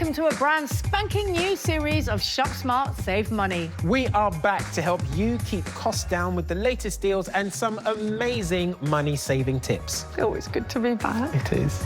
welcome to a brand spanking new series of Shop Smart, Save Money. We are back to help you keep costs down with the latest deals and some amazing money-saving tips. Oh, it's good to be back. It is.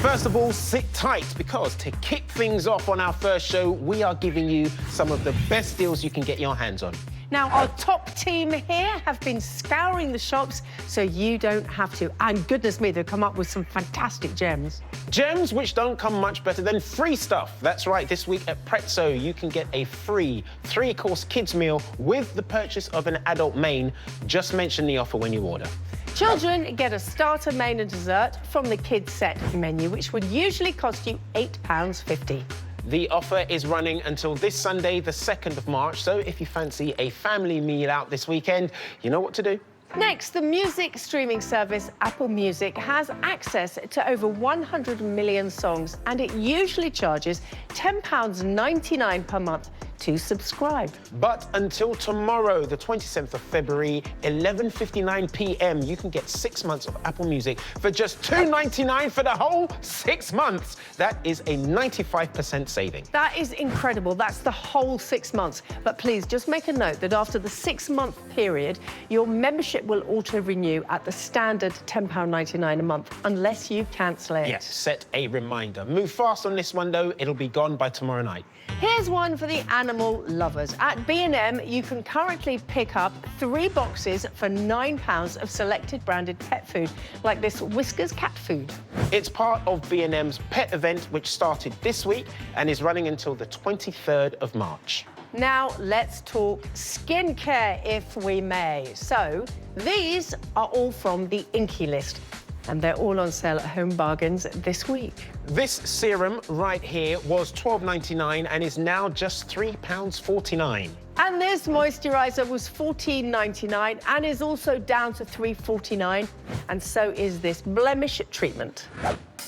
First of all, sit tight, because to kick things off on our first show, we are giving you some of the best deals you can get your hands on. Now, our top team here have been scouring the shops so you don't have to. And goodness me, they've come up with some fantastic gems. Gems which don't come much better than free stuff. That's right, this week at Prezzo, you can get a free 3-course kids meal with the purchase of an adult main. Just mention the offer when you order. Children get a starter, main and dessert from the kids set menu, which would usually cost you £8.50. The offer is running until this Sunday, the 2nd of March, so if you fancy a family meal out this weekend, you know what to do. Next, the music streaming service Apple Music has access to over 100 million songs, and it usually charges £10.99 per month to subscribe. But until tomorrow, the 27th of February, 11:59 p.m, you can get 6 months of Apple Music for just £2.99 for the whole 6 months. That is a 95% saving. That is incredible. That's the whole 6 months. But please, just make a note that after the 6-month period, your membership will auto-renew at the standard £10.99 a month, unless you cancel it. Yes, set a reminder. Move fast on this one, though. It'll be gone by tomorrow night. Here's one for the animal lovers. At B&M, you can currently pick up 3 boxes for £9 of selected branded pet food, like this Whiskas cat food. It's part of B&M's pet event, which started this week and is running until the 23rd of March. Now, let's talk skincare, if we may. So, these are all from the Inky list, and they're all on sale at Home Bargains this week. This serum right here was £12.99 and is now just £3.49. And this moisturiser was £14.99 and is also down to £3.49, and so is this blemish treatment.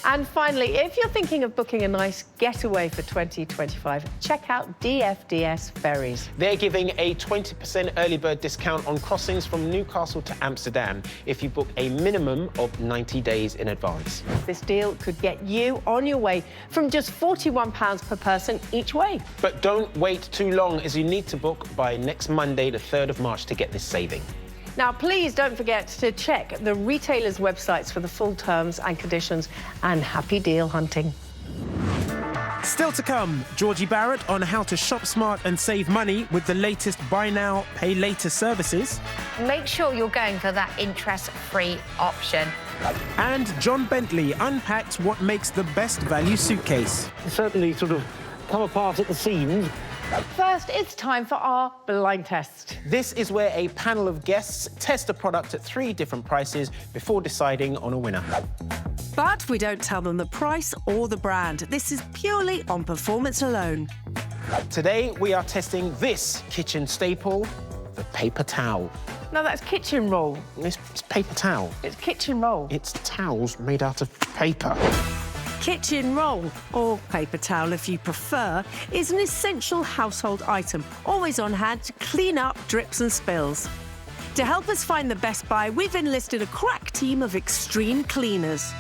And finally, if you're thinking of booking a nice getaway for 2025, check out DFDS Ferries. They're giving a 20% early bird discount on crossings from Newcastle to Amsterdam if you book a minimum of 90 days in advance. This deal could get you on your way from just £41 per person each way. But don't wait too long, as you need to book by next Monday, the 3rd of March, to get this saving. Now, please don't forget to check the retailers' websites for the full terms and conditions, and happy deal hunting. Still to come, Georgie Barrett on how to shop smart and save money with the latest buy now, pay later services. Make sure you're going for that interest-free option. And John Bentley unpacks what makes the best value suitcase. Certainly sort of come apart at the seams. First, it's time for our blind test. This is where a panel of guests test a product at 3 different prices before deciding on a winner. But we don't tell them the price or the brand. This is purely on performance alone. Today, we are testing this kitchen staple, the paper towel. No, that's kitchen roll. It's paper towel. It's kitchen roll. It's towels made out of paper. Kitchen roll, or paper towel if you prefer, is an essential household item, always on hand to clean up drips and spills. To help us find the best buy, we've enlisted a crack team of extreme cleaners.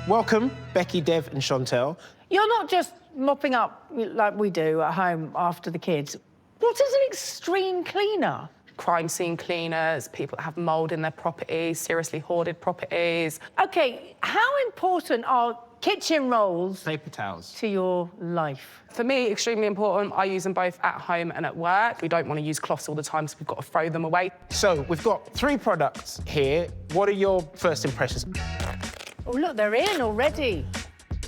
Welcome, Becky, Dev and Chantel. You're not just mopping up like we do at home after the kids. What is an extreme cleaner? Crime scene cleaners, people that have mould in their properties, seriously hoarded properties. OK, how important are kitchen rolls Paper towels. to your life? For me, extremely important. I use them both at home and at work. We don't want to use cloths all the time, so we've got to throw them away. So, we've got 3 products here. What are your first impressions? Oh, look, they're in already.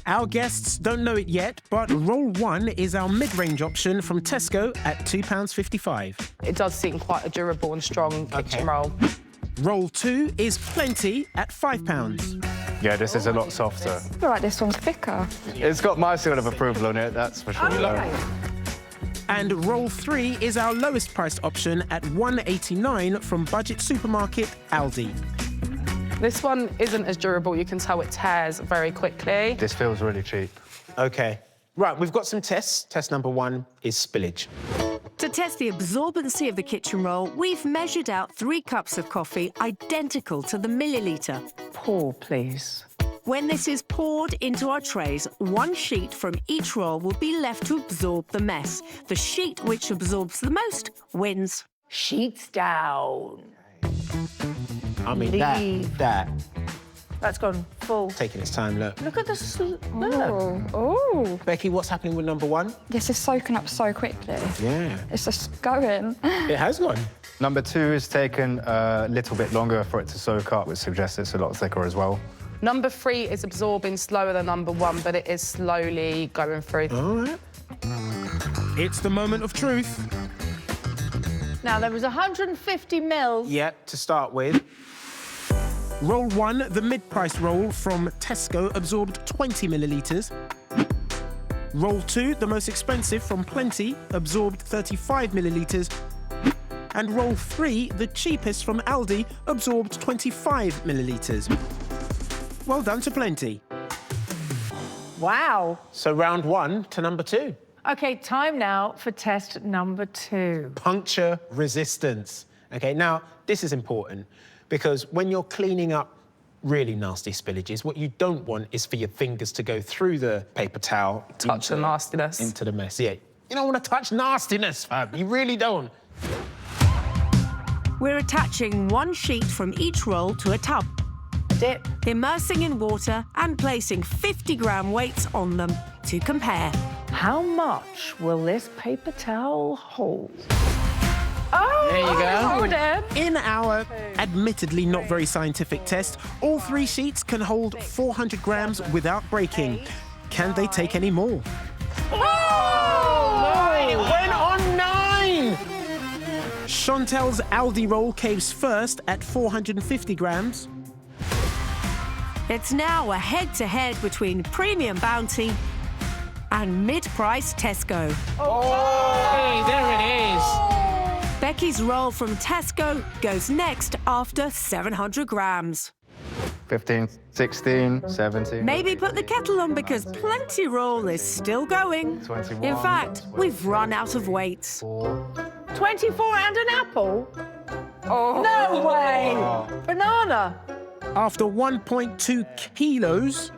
Our guests don't know it yet, but Roll 1 is our mid-range option from Tesco at £2.55. It does seem quite a durable and strong kitchen roll. Roll 2 is Plenty at £5. Yeah, this is a lot softer. I feel like this one's thicker. It's got my seal of approval on it, that's for sure. And Roll 3 is our lowest priced option at £1.89 from budget supermarket Aldi. This one isn't as durable. You can tell it tears very quickly. This feels really cheap. OK. Right, we've got some tests. Test number 1 is spillage. To test the absorbency of the kitchen roll, we've measured out 3 cups of coffee identical to the milliliter. Pour, please. When this is poured into our trays, 1 sheet from each roll will be left to absorb the mess. The sheet which absorbs the most wins. Sheets down. I mean, that. That's gone full. Taking its time, look. Look at the look. Oh, Becky, what's happening with number 1? this is soaking up so quickly. Yeah. It's just going. It has gone. Number 2 has taken a little bit longer for it to soak up, which suggests it's a lot thicker as well. Number 3 is absorbing slower than number 1, but it is slowly going through. All right. It's the moment of truth. Now, there was 150 mils. Yep, to start with. Roll 1, the mid-price roll from Tesco, absorbed 20 millilitres. Roll 2, the most expensive from Plenty, absorbed 35 millilitres. And roll 3, the cheapest from Aldi, absorbed 25 millilitres. Well done to Plenty. Wow. So round 1 to number 2. OK, time now for test number 2. Puncture resistance. OK, now, this is important because when you're cleaning up really nasty spillages, what you don't want is for your fingers to go through the paper towel. Touch the nastiness. Into the mess, yeah. You don't want to touch nastiness, fam. You really don't. We're attaching 1 sheet from each roll to a tub, Dip. immersing in water and placing 50-gram weights on them to compare. How much will this paper towel hold? Oh, There you go. hold it. In our admittedly not very scientific test, all 3 sheets can hold 400 grams without breaking. Can they take any more? Oh! It went on 9! Chantel's Aldi roll came first at 450 grams. It's now a head-to-head between Premium Bounty and mid-price Tesco. Hey, there it is. Becky's roll from Tesco goes next after 700 grams. 15, 16, 17. Maybe put the kettle on because Plenty roll is still going. 21, In fact, we've run out of weights. 24 and an apple? Oh. No way! Banana. After 1.2 kilos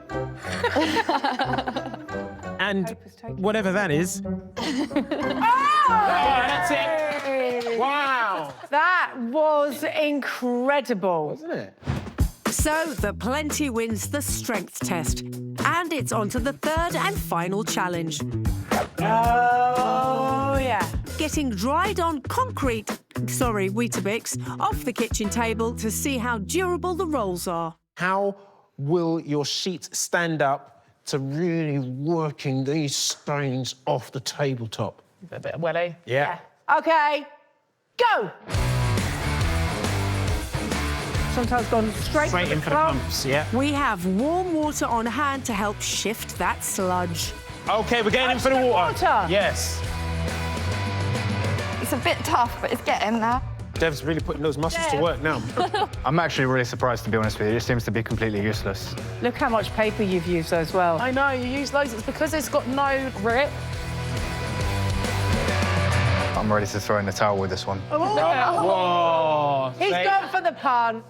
and whatever that is. That's it. Wow. That was incredible. Isn't it? So the Plenty wins the strength test. And it's on to the 3rd and final challenge. Oh, yeah. Getting dried on concrete, Weetabix, off the kitchen table to see how durable the rolls are. How will your sheet stand up to really working these stones off the tabletop? A bit welly. Yeah. OK, go! Sometimes gone straight In for the pumps, yeah. We have warm water on hand to help shift that sludge. OK, we're getting in for the water. Yes. It's a bit tough, but it's getting there. Dev's really putting those muscles to work now. I'm actually really surprised, to be honest with you. It seems to be completely useless. Look how much paper you've used as well. I know, you use loads. It's because it's got no grip. I'm ready to throw in the towel with this one. Whoa. He's gone for the pun.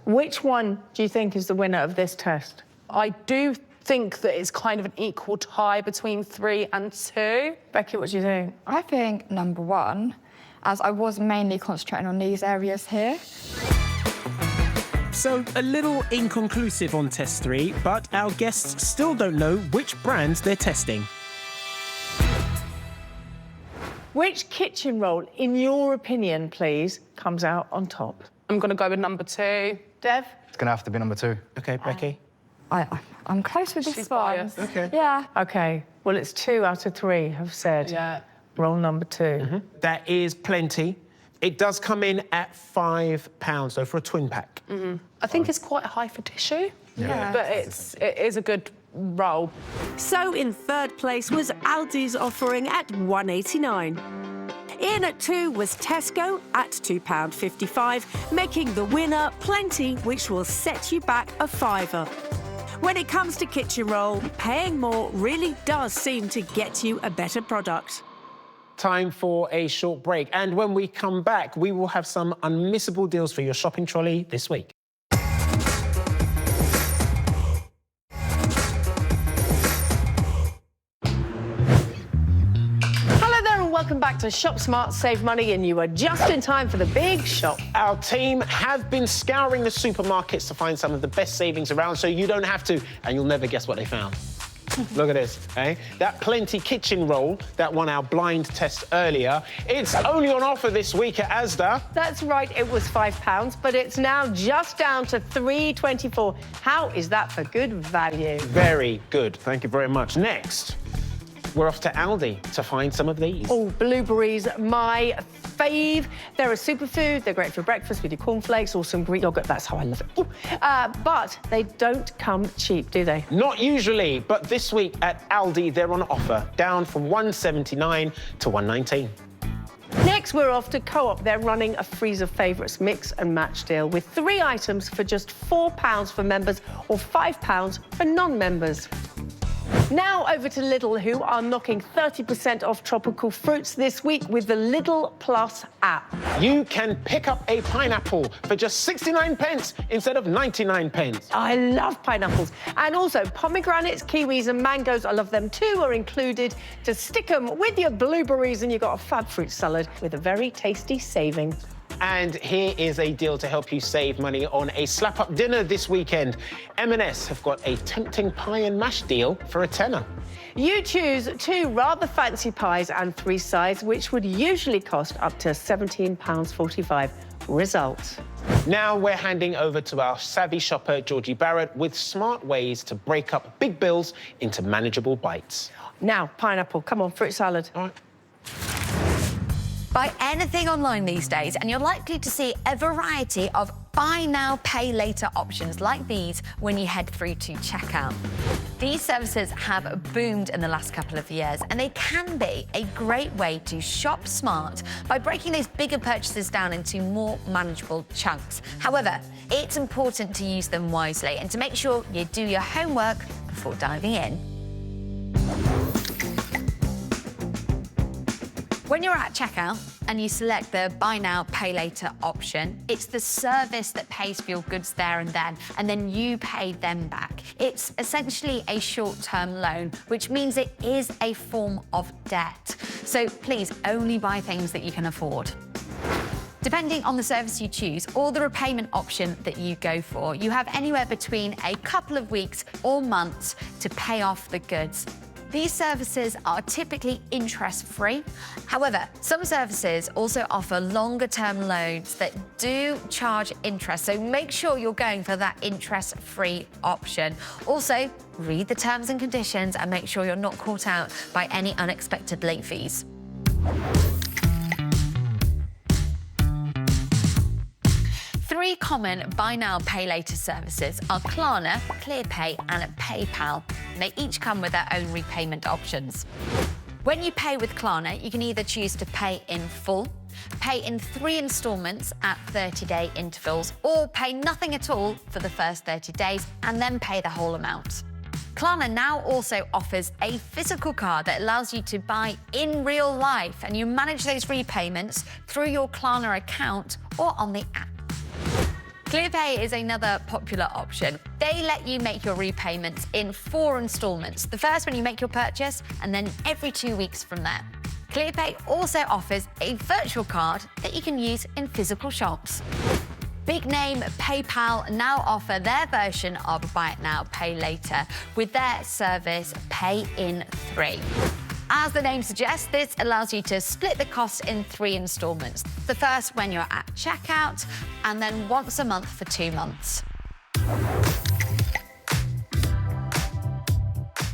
Which one do you think is the winner of this test? I do think that it's kind of an equal tie between 3 and 2. Becky, what do you think? I think number 1, as I was mainly concentrating on these areas here. So, a little inconclusive on test 3, but our guests still don't know which brands they're testing. Which kitchen roll, in your opinion, please, comes out on top? I'm going to go with number 2. Dev? It's going to have to be number 2. OK, Becky? I'm close with this She's one. biased. OK. Yeah. OK, well, it's 2 out of 3 have said Yeah. roll number 2. That is plenty. It does come in at £5, though, for a twin pack. I think it's quite high for tissue. Yeah. But it is a good roll. So in 3rd place was Aldi's offering at £1.89. In at 2 was Tesco at £2.55, making the winner Plenty, which will set you back a £5. When it comes to kitchen roll, paying more really does seem to get you a better product. time for a short break. And when we come back, we will have some unmissable deals for your shopping trolley this week. Welcome back to Shop Smart, Save Money, and you are just in time for the big shop. Our team have been scouring the supermarkets to find some of the best savings around, so you don't have to, and you'll never guess what they found. Look at this, eh? That Plenty kitchen roll that won our blind test earlier, it's only on offer this week at Asda. That's right, it was £5, but it's now just down to £3.24. How is that for good value? Very good, thank you very much. Next, we're off to Aldi to find some of these. Oh, blueberries, my fave. They're a superfood. They're great for breakfast with your cornflakes or some Greek yogurt. That's how I love it. Ooh. But they don't come cheap, do they? Not usually, but this week at Aldi, they're on offer, down from £1.79 to £1.19. Next, we're off to Co-op. They're running a freezer favourites mix and match deal with 3 items for just £4 for members or £5 for non-members. Now over to Lidl, who are knocking 30% off tropical fruits this week with the Lidl Plus app. You can pick up a pineapple for just 69 pence instead of 99 pence. I love pineapples. And also pomegranates, kiwis and mangoes, I love them too, are included to stick them with your blueberries, and you've got a fab fruit salad with a very tasty saving. And here is a deal to help you save money on a slap-up dinner this weekend. M&S have got a tempting pie and mash deal for a tenner. You choose 2 rather fancy pies and 3 sides, which would usually cost up to £17.45. Result. Now we're handing over to our savvy shopper, Georgie Barrett, with smart ways to break up big bills into manageable bites. Now, pineapple, come on, fruit salad. All right. Buy anything online these days and you're likely to see a variety of buy now, pay later options like these when you head through to checkout. These services have boomed in the last couple of years, and they can be a great way to shop smart by breaking those bigger purchases down into more manageable chunks. However, it's important to use them wisely and to make sure you do your homework before diving in. When you're at checkout and you select the buy now, pay later option, it's the service that pays for your goods there and then you pay them back. It's essentially a short-term loan, which means it is a form of debt. So please only buy things that you can afford. Depending on the service you choose or the repayment option that you go for, you have anywhere between a couple of weeks or months to pay off the goods. These services are typically interest-free. However, some services also offer longer-term loans that do charge interest, so make sure you're going for that interest-free option. Also, read the terms and conditions and make sure you're not caught out by any unexpected late fees. 3 common buy now, pay later services are Klarna, ClearPay and PayPal. They each come with their own repayment options. When you pay with Klarna, you can either choose to pay in full, pay in 3 installments at 30-day intervals, or pay nothing at all for the first 30 days and then pay the whole amount. Klarna now also offers a physical card that allows you to buy in real life, and you manage those repayments through your Klarna account or on the app. ClearPay is another popular option. They let you make your repayments in 4 installments. The first when you make your purchase, and then every 2 weeks from there. ClearPay also offers a virtual card that you can use in physical shops. Big name PayPal now offer their version of buy it now, pay later with their service Pay in 3. As the name suggests, this allows you to split the cost in 3 installments. The first when you're at checkout, and then once a month for 2 months.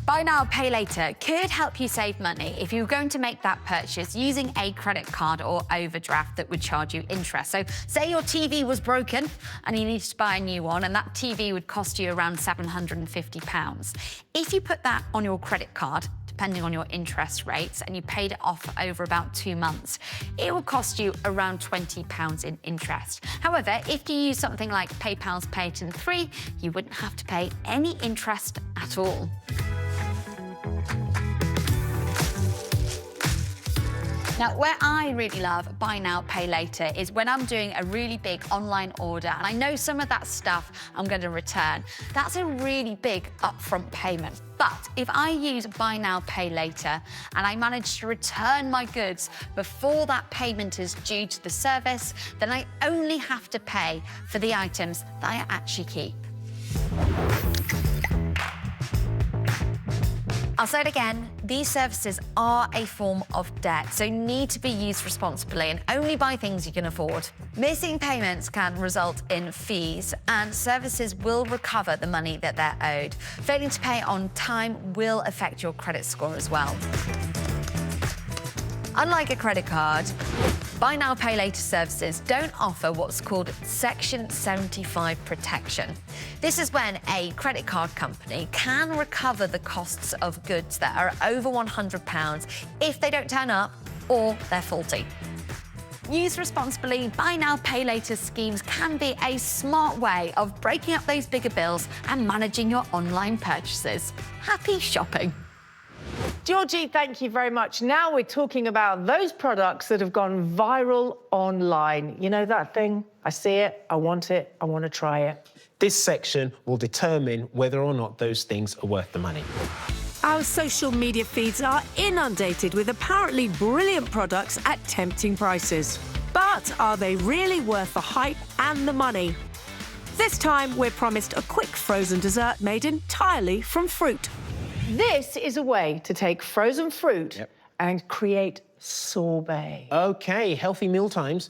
Buy now, pay later could help you save money if you were going to make that purchase using a credit card or overdraft that would charge you interest. So say your TV was broken and you needed to buy a new one, and that TV would cost you around £750. If you put that on your credit card, depending on your interest rates, and you paid it off over about 2 months, it will cost you around £20 in interest. However, if you use something like PayPal's Pay It in 3, you wouldn't have to pay any interest at all. Now, where I really love buy now, pay later is when I'm doing a really big online order and I know some of that stuff I'm going to return. That's a really big upfront payment. But if I use buy now, pay later and I manage to return my goods before that payment is due to the service, then I only have to pay for the items that I actually keep. I'll say it again, these services are a form of debt, so need to be used responsibly and only buy things you can afford. Missing payments can result in fees and services will recover the money that they're owed. Failing to pay on time will affect your credit score as well. Unlike a credit card, buy now, pay later services don't offer what's called Section 75 protection. This is when a credit card company can recover the costs of goods that are over £100 if they don't turn up or they're faulty. Used responsibly, buy now, pay later schemes can be a smart way of breaking up those bigger bills and managing your online purchases. Happy shopping. Georgie, thank you very much. Now we're talking about those products that have gone viral online. You know that thing? I see it, I want to try it. This section will determine whether or not those things are worth the money. Our social media feeds are inundated with apparently brilliant products at tempting prices. But are they really worth the hype and the money? This time, we're promised a quick frozen dessert made entirely from fruit. This is a way to take frozen fruit and create sorbet. OK, healthy meal times.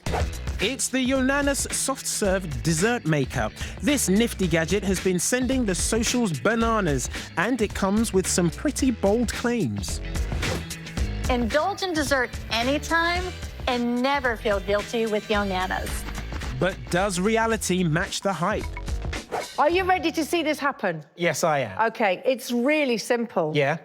It's the Yonanas Soft Serve Dessert Maker. This nifty gadget has been sending the socials bananas, and it comes with some pretty bold claims. Indulge in dessert anytime and never feel guilty with Yonanas. But does reality match the hype? Are you ready to see this happen? Yes, I am. OK, it's really simple. Yeah?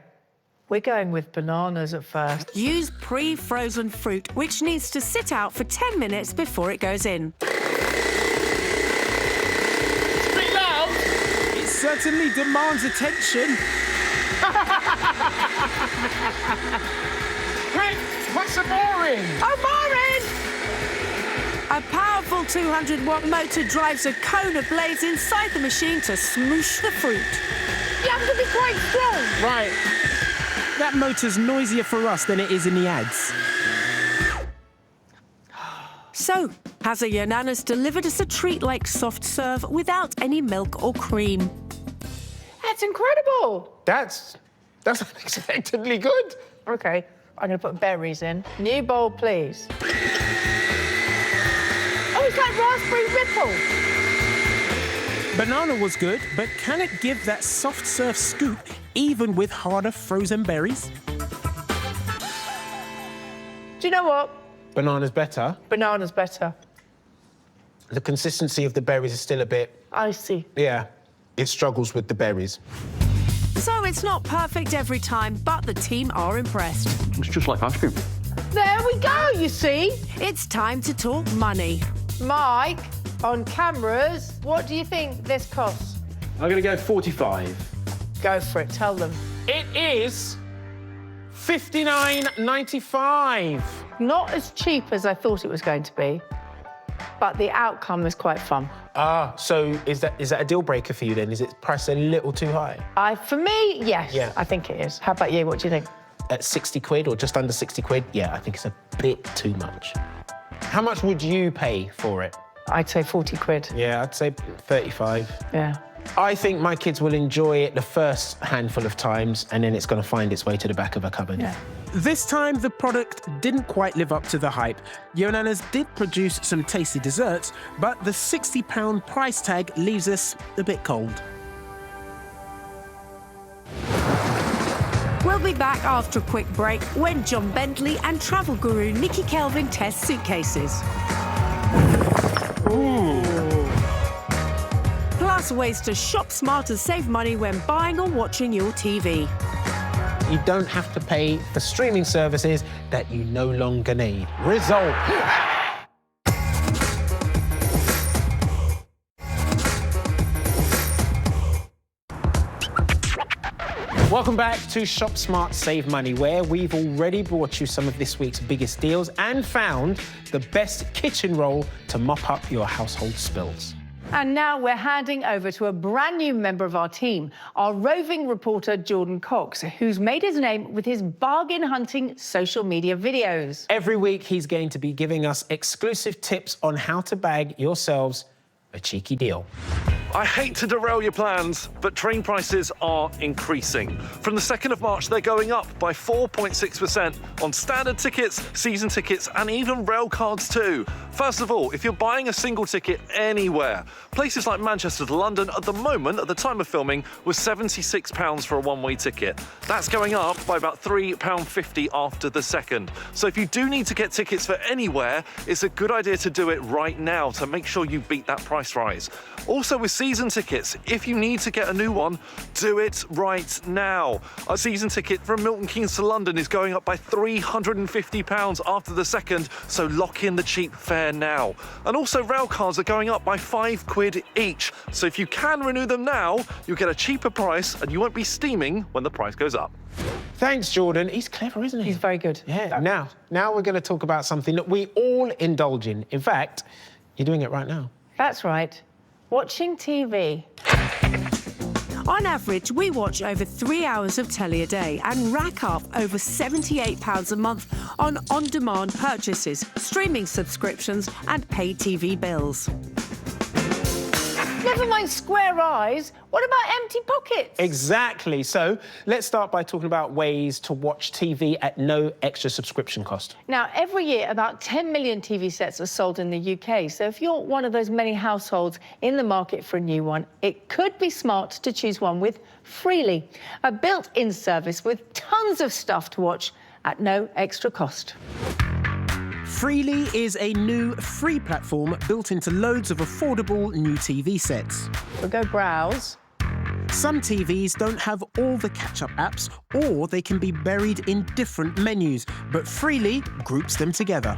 We're going with bananas at first. Use pre-frozen fruit, which needs to sit out for 10 minutes before it goes in. It's a bit loud. It certainly demands attention. What's so boring? Oh, boring! A powerful 200-watt motor drives a cone of blades inside the machine to smoosh the fruit. You have to be quite strong. Right. That motor's noisier for us than it is in the ads. So, has a Yonanas delivered us a treat like soft serve without any milk or cream? That's incredible. That's unexpectedly good. OK, I'm going to put berries in. New bowl, please. Oh, it's like raspberry ripple. Banana was good, but can it give that soft serve scoop even with harder frozen berries? Do you know what? Banana's better. Banana's better. The consistency of the berries is still a bit... Icy. Yeah, it struggles with the berries. So it's not perfect every time, but the team are impressed. It's just like ice cream. There we go, you see. It's time to talk money. Mike, on cameras, what do you think this costs? I'm going to go 45. Go for it, tell them. It is $59.95. Not as cheap as I thought it was going to be, but the outcome is quite fun. Ah, so is that a deal breaker for you then? Is it priced a little too high? For me, yes, Yeah. I think it is. How about you? What do you think? At 60 quid or just under 60 quid? Yeah, I think it's a bit too much. How much would you pay for it? I'd say 40 quid. Yeah, I'd say 35. Yeah. I think my kids will enjoy it the first handful of times and then it's going to find its way to the back of a cupboard. Yeah. This time, the product didn't quite live up to the hype. Yonanas did produce some tasty desserts, but the £60 price tag leaves us a bit cold. We'll be back after a quick break when John Bentley and travel guru Nikki Kelvin test suitcases. Ooh. Plus ways to shop smart and save money when buying or watching your TV. You don't have to pay for streaming services that you no longer need. Result. Welcome back to Shop Smart Save Money, where we've already brought you some of this week's biggest deals and found the best kitchen roll to mop up your household spills. And now we're handing over to a brand new member of our team, our roving reporter, Jordan Cox, who's made his name with his bargain-hunting social media videos. Every week, he's going to be giving us exclusive tips on how to bag yourselves a cheeky deal. I hate to derail your plans, but train prices are increasing. From the 2nd of March, they're going up by 4.6% on standard tickets, season tickets, and even rail cards too. First of all, if you're buying a single ticket anywhere, places like Manchester to London at the moment, at the time of filming, was £76 for a one-way ticket. That's going up by about £3.50 after the 2nd. So if you do need to get tickets for anywhere, it's a good idea to do it right now to make sure you beat that price rise. Also with season tickets, if you need to get a new one, do it right now. A season ticket from Milton Keynes to London is going up by £350 after the 2nd, so lock in the cheap fare now. And also rail cards are going up by £5 each, so if you can renew them now, you'll get a cheaper price and you won't be steaming when the price goes up. Thanks, Jordan. He's clever, isn't he? He's very good. Yeah. Now we're going to talk about something that we all indulge in. In fact, you're doing it right now. That's right. Watching TV. On average, we watch over 3 hours of telly a day and rack up over £78 a month on on-demand purchases, streaming subscriptions and paid TV bills. Never mind square eyes. What about empty pockets? Exactly. So let's start by talking about ways to watch TV at no extra subscription cost. Now, every year, about 10 million TV sets are sold in the UK. So if you're one of those many households in the market for a new one, it could be smart to choose one with Freely, a built-in service with tons of stuff to watch at no extra cost. Freely is a new free platform built into loads of affordable new TV sets. We'll go browse. Some TVs don't have all the catch-up apps, or they can be buried in different menus, but Freely groups them together.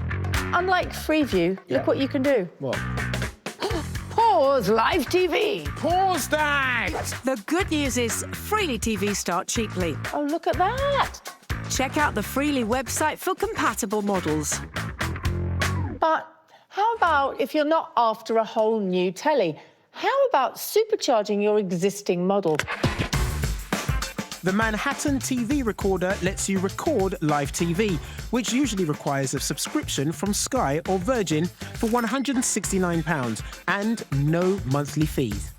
Unlike Freeview, look what you can do. What? Pause live TV. Pause that! The good news is Freely TVs start cheaply. Oh, look at that. Check out the Freely website for compatible models. But how about if you're not after a whole new telly? How about supercharging your existing model? The Manhattan TV Recorder lets you record live TV, which usually requires a subscription from Sky or Virgin for £169 and no monthly fees.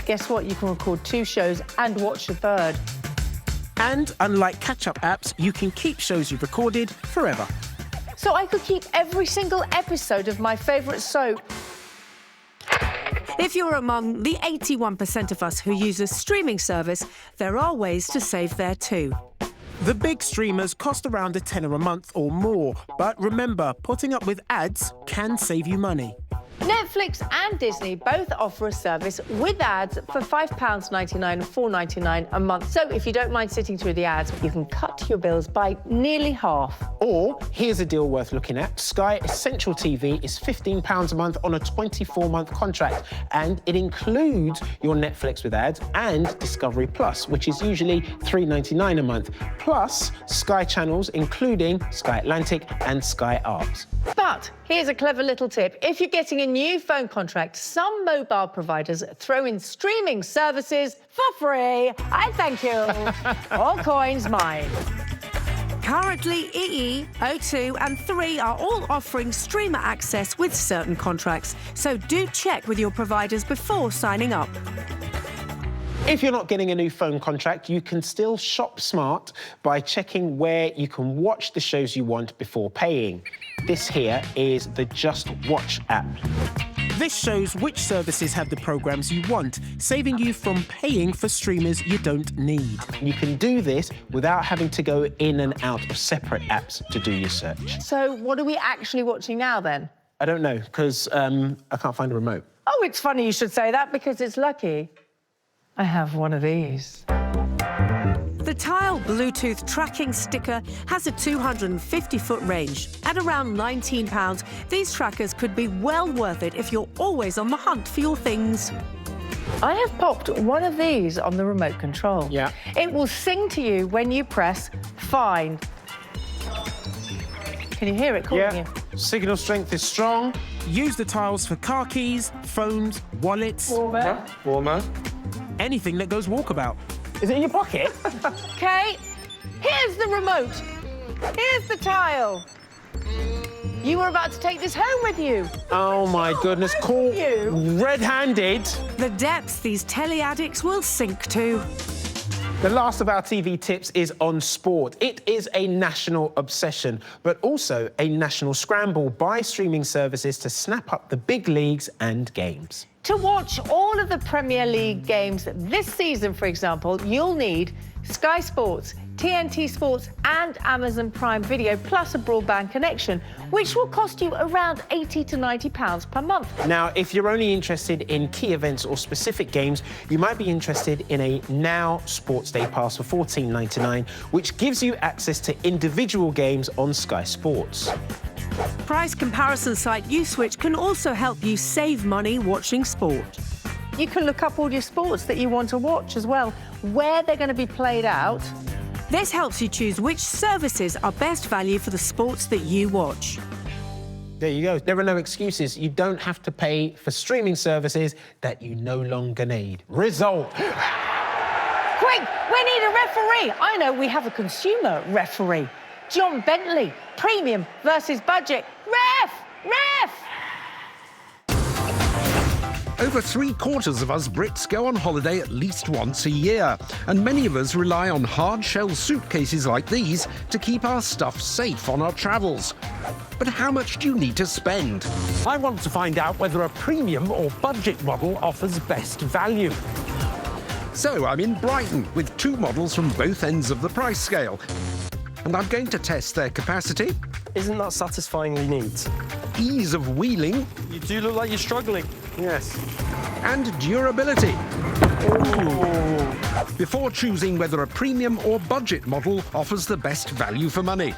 Guess what? You can record 2 shows and watch the 3rd. And unlike catch-up apps, you can keep shows you've recorded forever. So I could keep every single episode of my favourite soap. If you're among the 81% of us who use a streaming service, there are ways to save there too. The big streamers cost around a tenner a month or more, but remember, putting up with ads can save you money. Netflix and Disney both offer a service with ads for £5.99 and £4.99 a month. So if you don't mind sitting through the ads, you can cut your bills by nearly half. Or, here's a deal worth looking at. Sky Essential TV is £15 a month on a 24-month contract, and it includes your Netflix with ads and Discovery Plus, which is usually £3.99 a month, plus Sky channels, including Sky Atlantic and Sky Arts. But here's a clever little tip. If you're getting a new phone contract, some mobile providers throw in streaming services for free. I thank you. All coins mine. Currently, EE, O2 and 3 are all offering streamer access with certain contracts, so do check with your providers before signing up. If you're not getting a new phone contract, you can still shop smart by checking where you can watch the shows you want before paying. This here is the Just Watch app. This shows which services have the programs you want, saving you from paying for streamers you don't need. You can do this without having to go in and out of separate apps to do your search. So what are we actually watching now, then? I don't know, because I can't find a remote. Oh, it's funny you should say that, because it's lucky I have one of these. The Tile Bluetooth tracking sticker has a 250-foot range. At around £19, these trackers could be well worth it if you're always on the hunt for your things. I have popped one of these on the remote control. Yeah. It will sing to you when you press fine. Can you hear it calling you? Signal strength is strong. Use the tiles for car keys, phones, wallets, Warmer. anything that goes walkabout. Is it in your pocket? OK, here's the remote. Here's the tile. You were about to take this home with you. Oh, my goodness. Caught red-handed. The depths these telly addicts will sink to. The last of our TV tips is on sport. It is a national obsession, but also a national scramble by streaming services to snap up the big leagues and games. To watch all of the Premier League games this season, for example, you'll need Sky Sports, TNT Sports and Amazon Prime Video, plus a broadband connection, which will cost you around £80 to £90 per month. Now, if you're only interested in key events or specific games, you might be interested in a Now Sports Day Pass for $14.99, which gives you access to individual games on Sky Sports. Price comparison site USwitch can also help you save money watching sport. You can look up all your sports that you want to watch as well, where they're going to be played out. This helps you choose which services are best value for the sports that you watch. There you go. There are no excuses. You don't have to pay for streaming services that you no longer need. Result. Quick, we need a referee. I know, we have a consumer referee. John Bentley, premium versus budget. Ref! Ref! Over 3/4 of us Brits go on holiday at least once a year, and many of us rely on hard-shell suitcases like these to keep our stuff safe on our travels. But how much do you need to spend? I want to find out whether a premium or budget model offers best value. So I'm in Brighton with 2 models from both ends of the price scale, and I'm going to test their capacity. Isn't that satisfyingly neat? Ease of wheeling. You do look like you're struggling. Yes. And durability. Before choosing whether a premium or budget model offers the best value for money.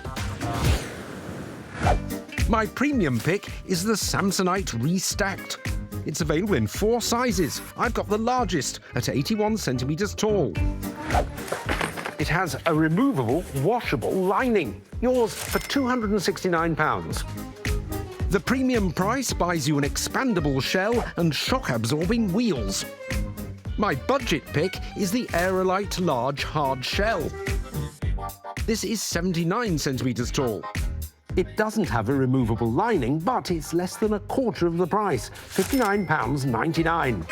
My premium pick is the Samsonite Restacked. It's available in 4 sizes. I've got the largest at 81 centimetres tall. It has a removable, washable lining. Yours for £269. The premium price buys you an expandable shell and shock-absorbing wheels. My budget pick is the Aerolite Large Hard Shell. This is 79 centimetres tall. It doesn't have a removable lining, but it's less than a quarter of the price, £59.99.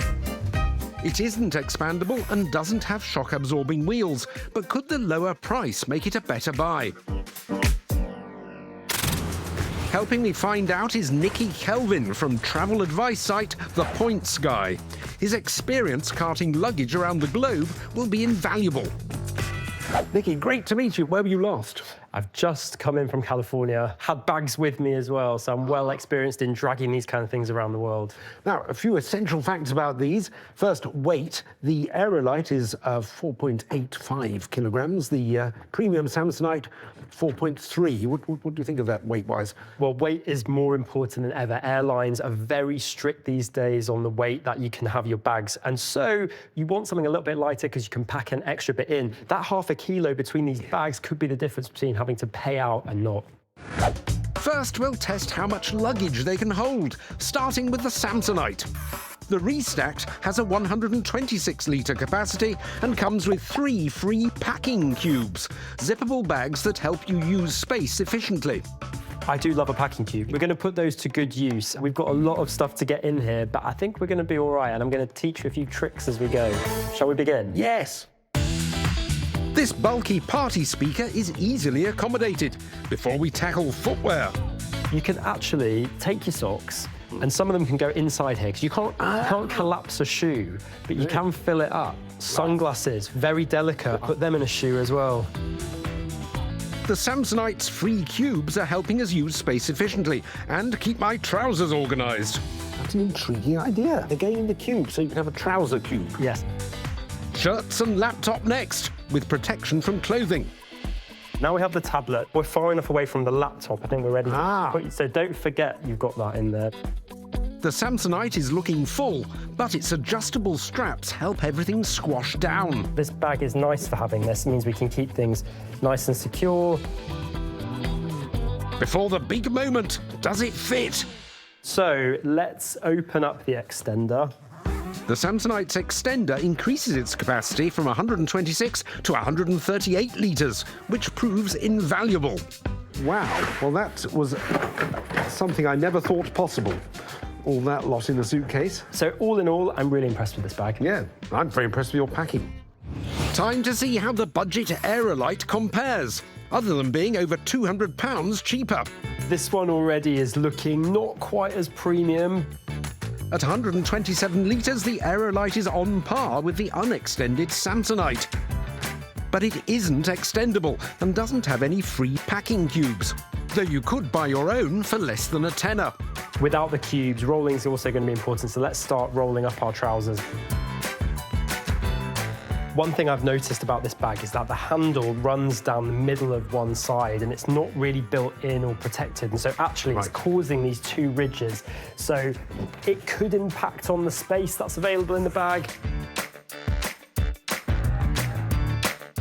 It isn't expandable and doesn't have shock-absorbing wheels, but could the lower price make it a better buy? Helping me find out is Nicky Kelvin from travel advice site The Points Guy. His experience carting luggage around the globe will be invaluable. Nicky, great to meet you. Where were you last? I've just come in from California, had bags with me as well, so I'm well experienced in dragging these kind of things around the world. Now, a few essential facts about these. First, weight. The Aerolite is 4.85 kilograms. The premium Samsonite, 4.3. What do you think of that weight-wise? Well, weight is more important than ever. Airlines are very strict these days on the weight that you can have your bags, and so you want something a little bit lighter because you can pack an extra bit in. That ½ kilo between these bags could be the difference between having to pay out and not. First, we'll test how much luggage they can hold, starting with the Samsonite. The Restacked has a 126-litre capacity and comes with 3 free packing cubes, zippable bags that help you use space efficiently. I do love a packing cube. We're going to put those to good use. We've got a lot of stuff to get in here, but I think we're going to be all right, and I'm going to teach you a few tricks as we go. Shall we begin? Yes. This bulky party speaker is easily accommodated. Before we tackle footwear, you can actually take your socks, and some of them can go inside here, because you can't collapse a shoe, but you can fill it up. Sunglasses, very delicate. Put them in a shoe as well. The Samsonite's free cubes are helping us use space efficiently and keep my trousers organised. That's an intriguing idea. Again in the cube, so you can have a trouser cube. Yes. Shirts and laptop next, with protection from clothing. Now we have the tablet. We're far enough away from the laptop. I think we're ready. So don't forget you've got that in there. The Samsonite is looking full, but its adjustable straps help everything squash down. This bag is nice for having this. It means we can keep things nice and secure. Before the big moment, does it fit? So let's open up the extender. The Samsonite's extender increases its capacity from 126 to 138 litres, which proves invaluable. Wow, well that was something I never thought possible. All that lot in a suitcase. So all in all, I'm really impressed with this bag. Yeah, I'm very impressed with your packing. Time to see how the budget Aerolite compares, other than being over £200 cheaper. This one already is looking not quite as premium. At 127 litres, the Aerolite is on par with the unextended Samsonite. But it isn't extendable and doesn't have any free packing cubes, though you could buy your own for less than a tenner. Without the cubes, rolling is also going to be important, so let's start rolling up our trousers. One thing I've noticed about this bag is that the handle runs down the middle of one side and it's not really built in or protected. And so actually it's causing these two ridges. So it could impact on the space that's available in the bag.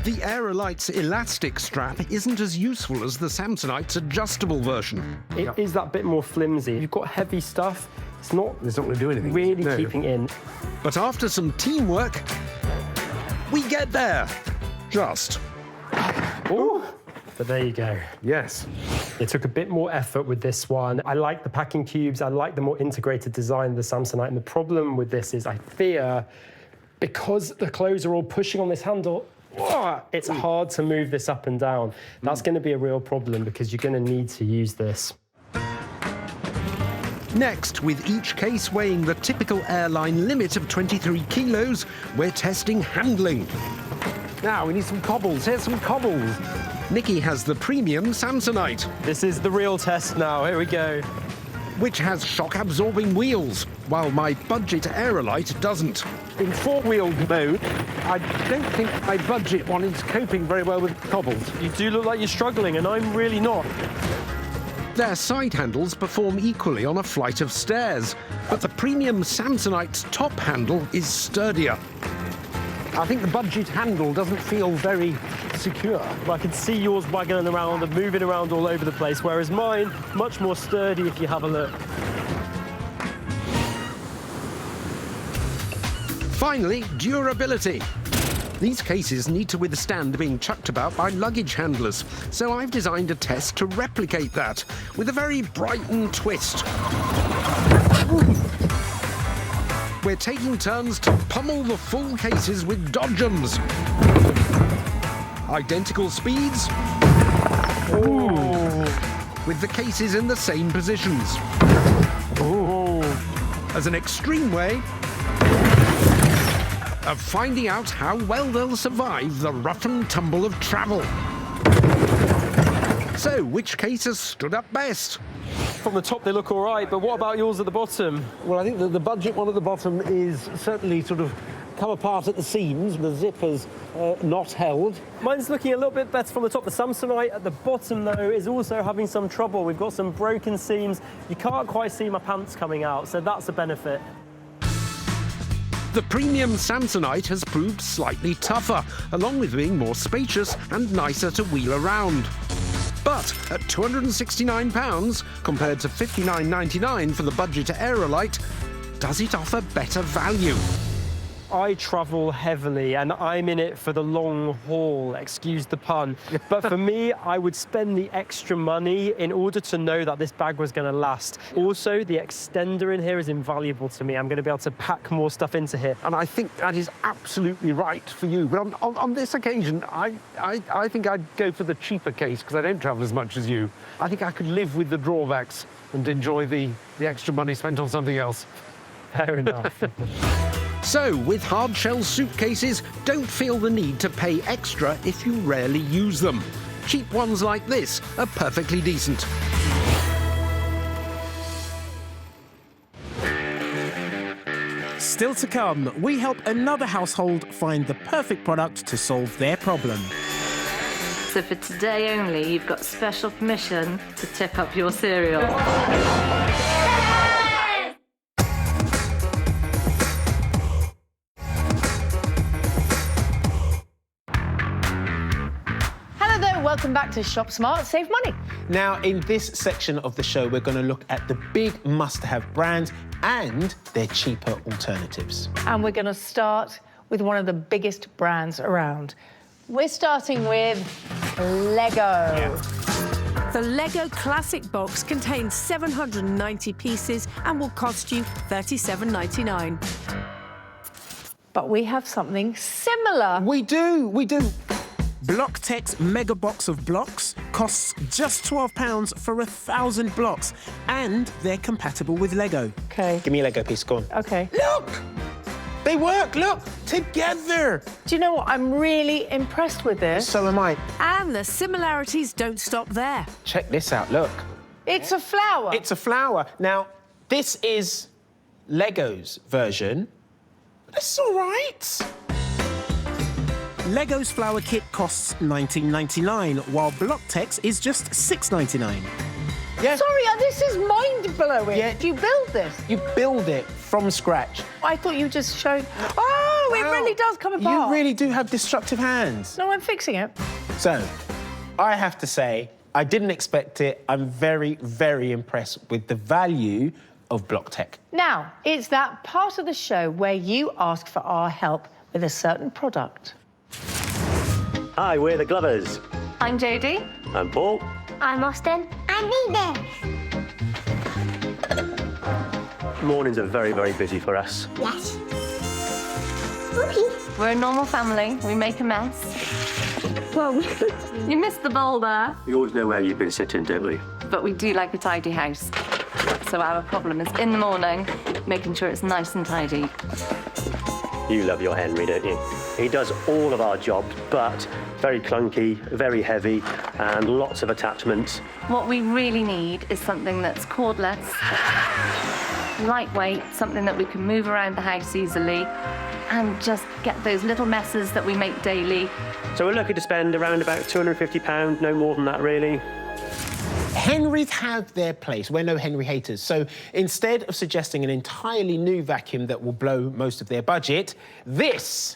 The Aerolite's elastic strap isn't as useful as the Samsonite's adjustable version. It is that bit more flimsy. You've got heavy stuff, it's not going to do anything. Really keeping in. But after some teamwork, we get there. Just. Ooh. But there you go. Yes. It took a bit more effort with this one. I like the packing cubes. I like the more integrated design of the Samsonite. And the problem with this is I fear, because the clothes are all pushing on this handle, it's hard to move this up and down. That's going to be a real problem because you're going to need to use this. Next, with each case weighing the typical airline limit of 23 kilos, we're testing handling. Now, we need some cobbles. Here's some cobbles. Nikki has the premium Samsonite. This is the real test now. Here we go. Which has shock-absorbing wheels, while my budget Aerolite doesn't. In four-wheeled mode, I don't think my budget one is coping very well with cobbles. You do look like you're struggling, and I'm really not. Their side handles perform equally on a flight of stairs, but the premium Samsonite's top handle is sturdier. I think the budget handle doesn't feel very secure. I can see yours waggling around and moving around all over the place, whereas mine, much more sturdy if you have a look. Finally, durability. These cases need to withstand being chucked about by luggage handlers, so I've designed a test to replicate that with a very Brighton twist. We're taking turns to pummel the full cases with dodgems. Identical speeds. Ooh. With the cases in the same positions. Ooh. As an extreme way of finding out how well they'll survive the rough and tumble of travel. So, which case has stood up best? From the top, they look all right, but what about yours at the bottom? Well, I think that the budget one at the bottom is certainly sort of come apart at the seams. The zipper's not held. Mine's looking a little bit better from the top. The Samsonite at the bottom, though, is also having some trouble. We've got some broken seams. You can't quite see my pants coming out, so that's a benefit. The premium Samsonite has proved slightly tougher, along with being more spacious and nicer to wheel around. But at £269 compared to £59.99 for the budget Aerolite, does it offer better value? I travel heavily and I'm in it for the long haul, excuse the pun. But for me, I would spend the extra money in order to know that this bag was going to last. Also, the extender in here is invaluable to me. I'm going to be able to pack more stuff into here. And I think that is absolutely right for you. But on this occasion, I think I'd go for the cheaper case because I don't travel as much as you. I think I could live with the drawbacks and enjoy the extra money spent on something else. Fair enough. So, with hard-shell suitcases, don't feel the need to pay extra if you rarely use them. Cheap ones like this are perfectly decent. Still to come, we help another household find the perfect product to solve their problem. So for today only, you've got special permission to tip up your cereal. welcome back to Shop Smart, Save Money. Now, in this section of the show, we're going to look at the big must-have brands and their cheaper alternatives. And we're going to start with one of the biggest brands around. We're starting with Lego. The Lego Classic Box contains 790 pieces and will cost you $37.99. But we have something similar. We do. Blocktech's mega box of blocks costs just £12 for 1,000 blocks, and they're compatible with Lego. Okay. Give me a Lego piece, go on. Okay. Look! They work, look, together. Do you know what? I'm really impressed with this. So am I. And the similarities don't stop there. Check this out, look. It's a flower. It's a flower. Now, this is Lego's version. That's all right. Lego's flower kit costs $19.99, while Blocktech's is just $6.99. Yeah. Sorry, this is mind-blowing. Yeah. Do you build this? You build it from scratch. I thought you just showed... Oh, it really does come apart. You really do have destructive hands. No, I'm fixing it. So, I have to say, I didn't expect it. I'm very, very impressed with the value of Blocktech. Now, it's that part of the show where you ask for our help with a certain product. Hi, we're the Glovers. I'm Jodie. I'm Paul. I'm Austin. I'm Nina. Mornings are very, very busy for us. Yes. We're a normal family. We make a mess. Whoa. You missed the bowl there. We always know where you've been sitting, don't we? But we do like a tidy house. So our problem is in the morning, making sure it's nice and tidy. You love your Henry, don't you? He does all of our jobs, but very clunky, very heavy, and lots of attachments. What we really need is something that's cordless, lightweight, something that we can move around the house easily, and just get those little messes that we make daily. So we're looking to spend around about £250, no more than that, really. Henrys have their place. We're no Henry haters. So instead of suggesting an entirely new vacuum that will blow most of their budget, this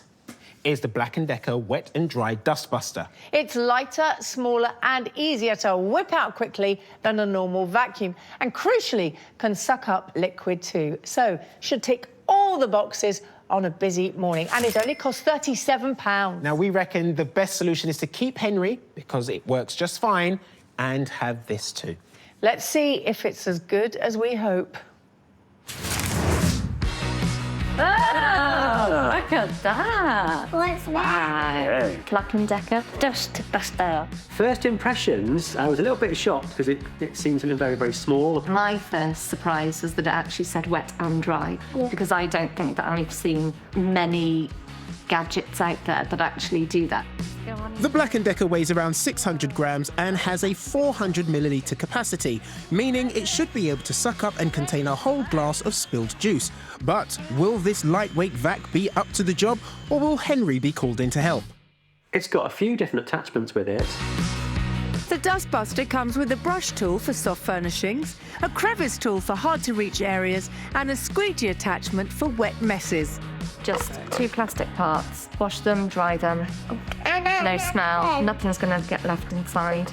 is the Black & Decker Wet and Dry Dustbuster. It's lighter, smaller and easier to whip out quickly than a normal vacuum, and crucially can suck up liquid too. So should tick all the boxes on a busy morning, and it only costs £37. Now, we reckon the best solution is to keep Henry, because it works just fine, and have this too. Let's see if it's as good as we hope. Oh, look at that. What's that? Black & Decker Dustbuster. First impressions, I was a little bit shocked because it seemed something very, very small. My first surprise was that it actually said wet and dry, because I don't think that I've seen many gadgets out there that actually do that. The Black & Decker weighs around 600 grams and has a 400 millilitre capacity, meaning it should be able to suck up and contain a whole glass of spilled juice. But will this lightweight vac be up to the job, or will Henry be called in to help? It's got a few different attachments with it. The Dustbuster comes with a brush tool for soft furnishings, a crevice tool for hard-to-reach areas, and a squeegee attachment for wet messes. Just 2 plastic parts. Wash them, dry them. No smell. Nothing's going to get left inside.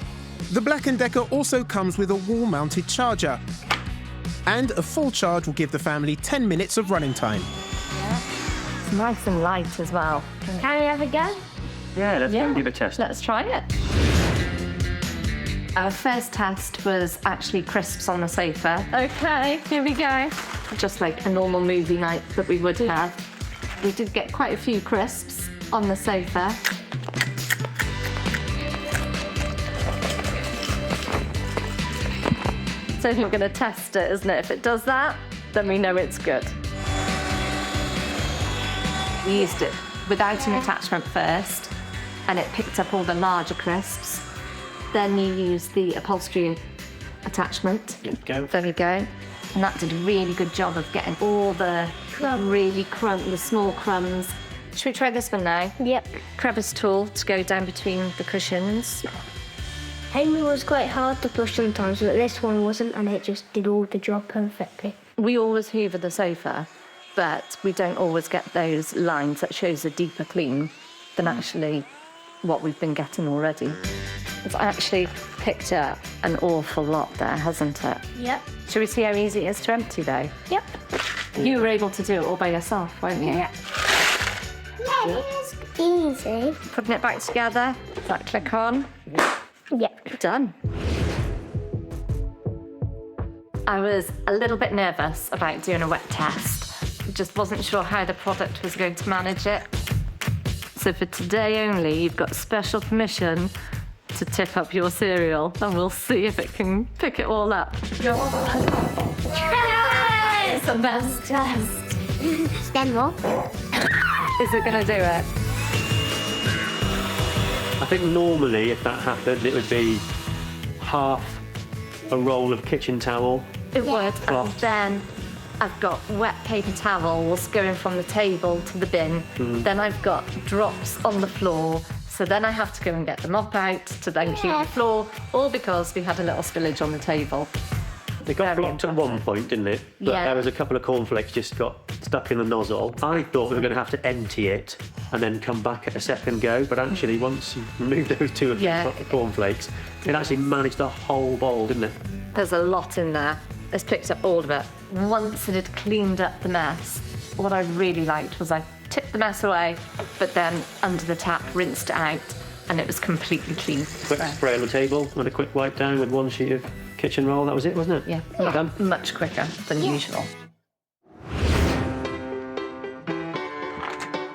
The Black & Decker also comes with a wall-mounted charger. And a full charge will give the family 10 minutes of running time. It's nice and light as well. Can we have a go? Yeah, let's go and give it a test. Let's try it. Our first test was actually crisps on the sofa. Okay, here we go. Just like a normal movie night that we would have. We did get quite a few crisps on the sofa. So we're going to test it, isn't it? If it does that, then we know it's good. We used it without an attachment first, and it picked up all the larger crisps. Then you use the upholstery attachment. There we go. And that did a really good job of getting all the the small crumbs. Should we try this one now? Yep. Crevice tool to go down between the cushions. Henry was quite hard to push sometimes, but this one wasn't, and it just did all the job perfectly. We always hoover the sofa, but we don't always get those lines that shows a deeper clean than actually what we've been getting already. It's actually picked up an awful lot there, hasn't it? Yep. Should we see how easy it is to empty, though? Yep. You were able to do it all by yourself, weren't you? Yeah. Yeah, it's easy. Putting it back together, does that click on? Yep. Done. I was a little bit nervous about doing a wet test. I just wasn't sure how the product was going to manage it. So for today only, you've got special permission to tip up your cereal, and we'll see if it can pick it all up. It's the best test. Stand more. Is it going to do it? I think normally if that happened, it would be half a roll of kitchen towel. It would, and then I've got wet paper towels going from the table to the bin. Then I've got drops on the floor. So then I have to go and get the mop out to then clean the floor, all because we had a little spillage on the table. It got blocked at one point, didn't it? But Yeah. there was a couple of cornflakes just got stuck in the nozzle. I thought we were going to have to empty it and then come back at a second go, but actually once you removed those two cornflakes, it actually managed the whole bowl, didn't it? There's a lot in there. It's picked up all of it. Once it had cleaned up the mess, what I really liked was I tipped the mess away, but then under the tap rinsed it out, and it was completely clean. Quick spray on the table and a quick wipe down with one sheet of kitchen roll. That was it, wasn't it? Yeah, Done. much quicker than usual.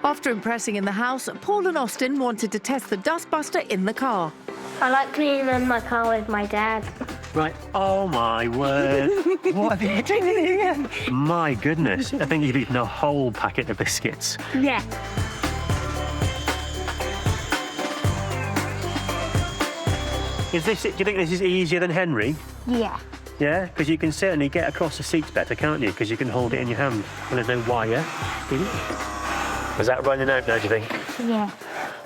After impressing in the house, Paul and Austin wanted to test the dustbuster in the car. I like cleaning my car with my dad. Right. Oh my word. What are you doing here? My goodness. I think you've eaten a whole packet of biscuits. Yeah. Do you think this is easier than Henry? Yeah. Yeah? Because you can certainly get across the seats better, can't you? Because you can hold it in your hand and there's no wire. Is that running out now, do you think? Yeah.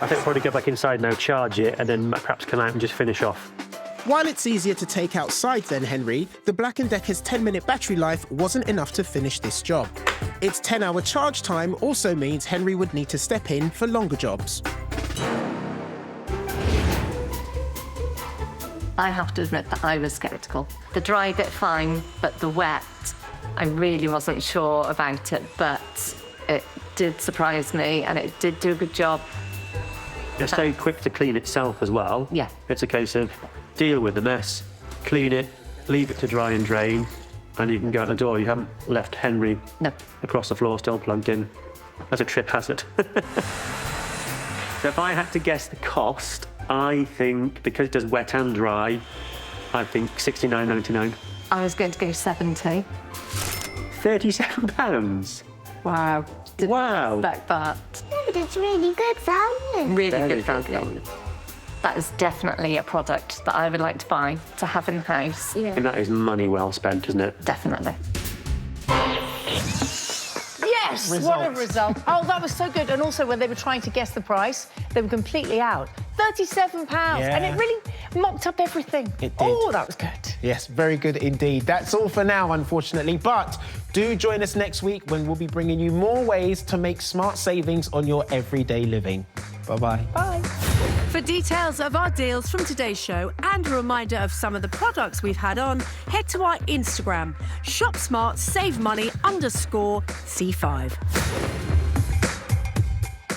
I think we'll probably go back inside now, charge it, and then perhaps come out and just finish off. While it's easier to take outside than Henry, the Black & Decker's 10-minute battery life wasn't enough to finish this job. Its 10-hour charge time also means Henry would need to step in for longer jobs. I have to admit that I was sceptical. The dry bit fine, but the wet, I really wasn't sure about it, but it did surprise me and it did do a good job. It's so quick to clean itself as well. Yeah. It's a case of deal with the mess, clean it, leave it to dry and drain, and you can go out the door. You haven't left Henry across the floor still plugged in. That's a trip hazard. So if I had to guess the cost, I think, because it does wet and dry, I think £69.99. I was going to go 70. £37? Wow. Wow. Expect that. But it's really good value. Really Very good value. That is definitely a product that I would like to buy to have in the house. Yeah. And that is money well spent, isn't it? Definitely. Yes, what a result. Oh, that was so good. And also, when they were trying to guess the price, they were completely out. £37. And it really mopped up everything. It did. Oh, that was good. Yes, very good indeed. That's all for now, unfortunately. But do join us next week when we'll be bringing you more ways to make smart savings on your everyday living. Bye-bye. Bye. For details of our deals from today's show and a reminder of some of the products we've had on, head to our Instagram, ShopSmartSaveMoney_C5.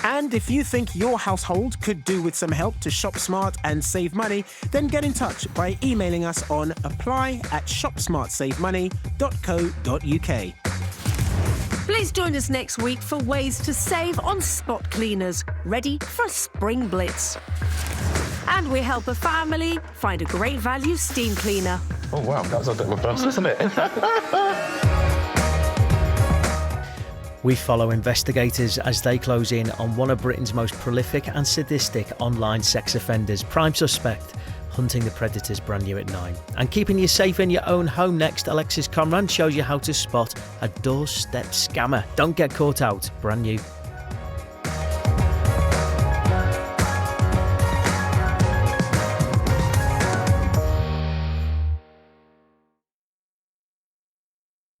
And if you think your household could do with some help to shop smart and save money, then get in touch by emailing us on apply@shopsmartsavemoney.co.uk. Please join us next week for ways to save on spot cleaners, ready for a spring blitz. And we help a family find a great value steam cleaner. Oh, wow, that was a bit of a burst, wasn't it? We follow investigators as they close in on one of Britain's most prolific and sadistic online sex offenders. Prime suspect, hunting the predators, brand new at 9. And keeping you safe in your own home next, Alexis Conran shows you how to spot a doorstep scammer. Don't get caught out, brand new